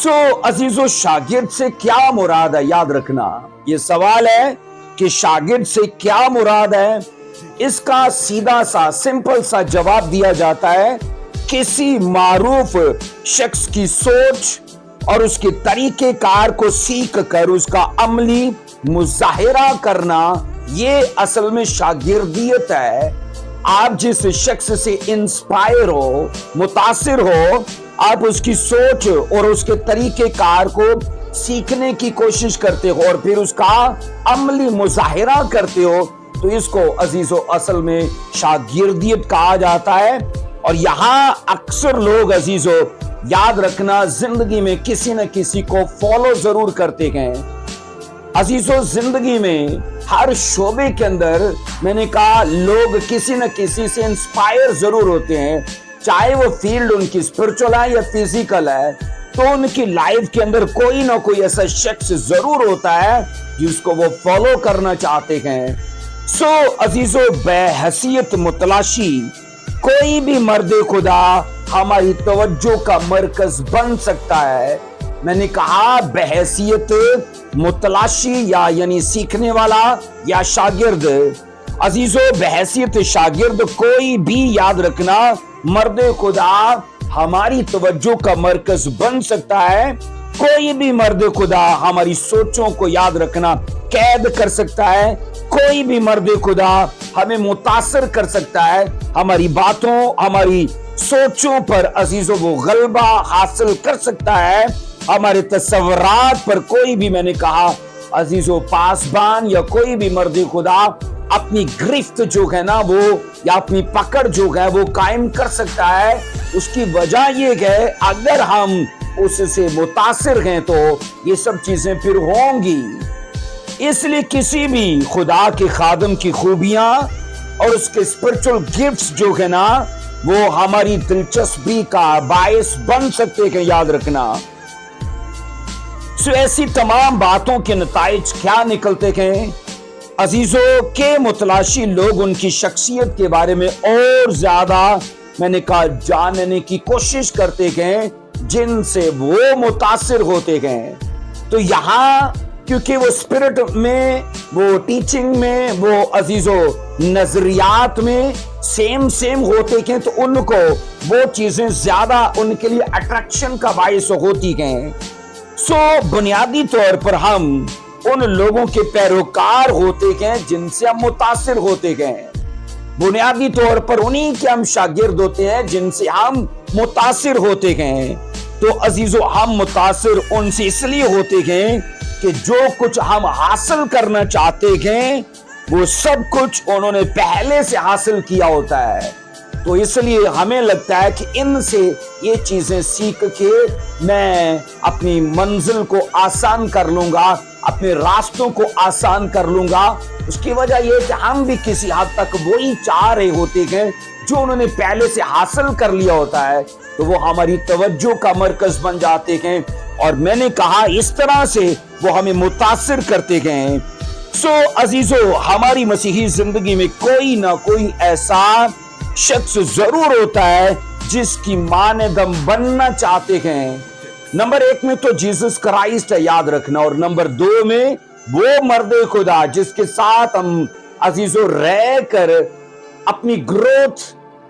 सो अजीजों, शागिर्द से क्या मुराद है? याद रखना, ये सवाल है कि शागिर्द से क्या मुराद है। इसका सीधा सा सिंपल सा जवाब दिया जाता है, किसी मारूफ शख्स की सोच और उसके तरीके कार को सीख कर उसका अमली मुजाहिरा करना, ये असल में शागिर्दियत है। आप जिस शख्स से इंस्पायर हो, मुतासिर हो, आप उसकी सोच और उसके तरीके कार को सीखने की कोशिश करते हो और फिर उसका अमली मुजाहिरा करते हो, तो इसको अजीजों असल में शागिर्दियत कहा जाता है। और यहां अक्सर लोग अजीजों याद रखना, जिंदगी में किसी न किसी को फॉलो जरूर करते हैं। अजीजों, जिंदगी में हर शोबे के अंदर मैंने कहा लोग किसी न किसी से इंस्पायर जरूर होते हैं, चाहे वो फील्ड उनकी स्पिरिचुअल है या फिजिकल है, तो उनकी लाइफ के अंदर कोई ना कोई ऐसा शख्स जरूर होता है जिसको वो फॉलो करना चाहते हैं। सो अजीजों, बेहसियत मुतलाशी कोई भी मर्द खुदा हमारी तवज्जो का मरकज बन सकता है। मैंने कहा बहैसियत मुतलाशी या यानी सीखने वाला या शागिर्द। अजीजों, बहैसियत शागिर्द कोई भी याद रखना मर्द खुदा हमारी तवज्जो का मरकज बन सकता है। कोई भी मर्द खुदा हमारी सोचों को याद रखना कैद कर सकता है। कोई भी मर्द खुदा हमें मुतासर कर सकता है, हमारी बातों हमारी सोचों पर अजीजों वो गलबा हासिल कर सकता है। हमारे तस्वरात पर कोई भी, मैंने कहा अजीजों, पासबान या कोई भी मर्द खुदा अपनी गिरफ्त जो है ना वो या अपनी पकड़ जो है वो कायम कर सकता है। उसकी वजह ये है, अगर हम उससे मुतासिर हैं तो ये सब चीजें फिर होंगी। इसलिए किसी भी खुदा के खादम की खूबियां और उसके स्पिरिचुअल गिफ्ट्स जो है ना वो हमारी दिलचस्पी का बायस बन सकते हैं, याद रखना। सो ऐसी तमाम बातों के नताइज क्या निकलते हैं अजीजों के मुतलाशी लोग उनकी शख्सियत के बारे में और ज्यादा, मैंने कहा, जानने की कोशिश करते हैं जिनसे वो मुतासिर होते हैं। तो यहां क्योंकि वो स्पिरिट में, वो टीचिंग में, वो अजीजों नजरियात में सेम होते हैं, तो उनको वो चीजें ज्यादा उनके लिए अट्रैक्शन का बायस होती हैं। सो बुनियादी तौर पर हम उन लोगों के पैरोकार होते हैं जिनसे हम मुतासिर होते हैं। बुनियादी तौर पर उन्हीं के हम शागिर्द होते हैं जिनसे हम मुतासिर होते हैं। तो अजीजों, हम मुतासिर उनसे इसलिए होते हैं कि जो कुछ हम हासिल करना चाहते हैं वो सब कुछ उन्होंने पहले से हासिल किया होता है। तो इसलिए हमें लगता है कि इनसे ये चीजें सीख के मैं अपनी मंजिल को आसान कर लूंगा, अपने रास्तों को आसान कर लूंगा। उसकी वजह यह कि हम भी किसी हद तक वही चाह रहे होते हैं जो उन्होंने पहले से हासिल कर लिया होता है, तो वो हमारी तवज्जो का मरकज बन जाते हैं। और मैंने कहा इस तरह से वो हमें मुतासिर करते हैं। सो अजीजों, हमारी मसीही जिंदगी में कोई ना कोई ऐसा शख्स जरूर होता है जिसकी मानेदम बनना चाहते हैं। नंबर 1 में तो जीसस क्राइस्ट है, याद रखना। और नंबर 2 में वो मर्द खुदा जिसके साथ हम अजीजों रह कर अपनी ग्रोथ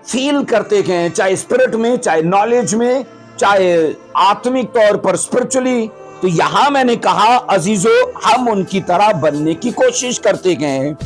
फील करते हैं, चाहे स्पिरिट में, चाहे नॉलेज में, चाहे आत्मिक तौर पर स्पिरिचुअली। तो यहां मैंने कहा अजीजों हम उनकी तरह बनने की कोशिश करते हैं।